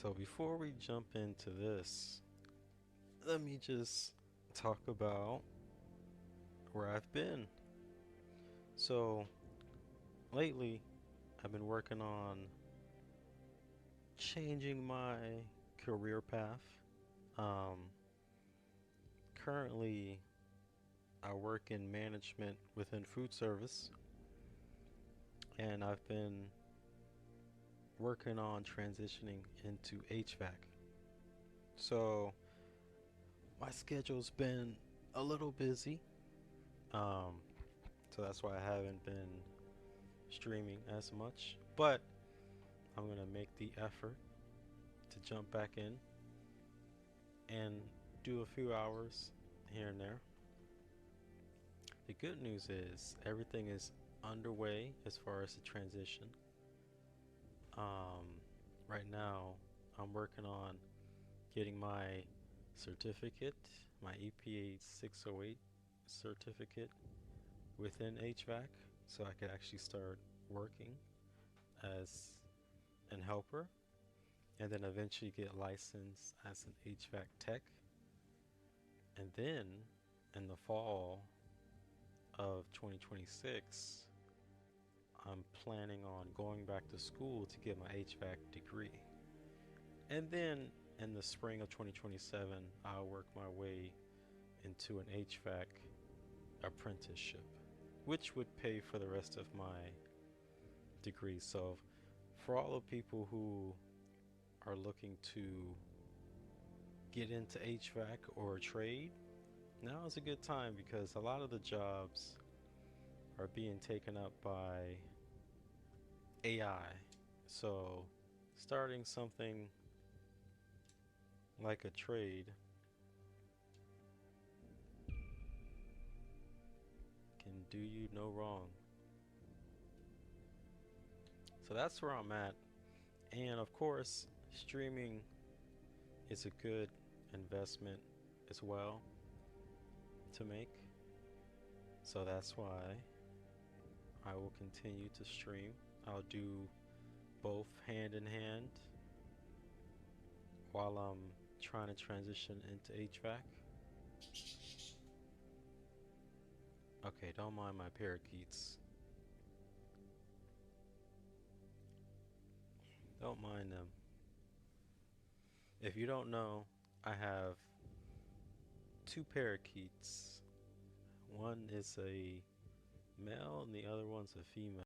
So before we jump into this, let me just talk about where I've been. So lately, I've been working on changing my career path. Um, Currently, I work in management within food service, and I've been working on transitioning into HVAC. So my schedule's been a little busy, um, so that's why I haven't been streaming as much. But I'm gonna make the effort to jump back in and do a few hours here and there. The good news is everything is underway as far as the transition. Um, right now, I'm working on getting my certificate, my EPA 608 certificate within HVAC, so I could actually start working as an helper and then eventually get licensed as an HVAC tech. And then in the fall of 2026, I'm planning on going back to school to get my HVAC degree. And then in the spring of 2027, I'll work my way into an HVAC apprenticeship, which would pay for the rest of my degree. So, for all the people who are looking to get into HVAC or trade, now is a good time because a lot of the jobs are being taken up by AI. So, starting something like a trade can do you no wrong. So, that's where I'm at. And of course, streaming is a good investment as well to make. So, that's why I will continue to stream. I'll do both hand in hand while I'm trying to transition into HVAC. Okay, don't mind my parakeets. Don't mind them. If you don't know, I have two parakeets. One is a male and the other one's a female.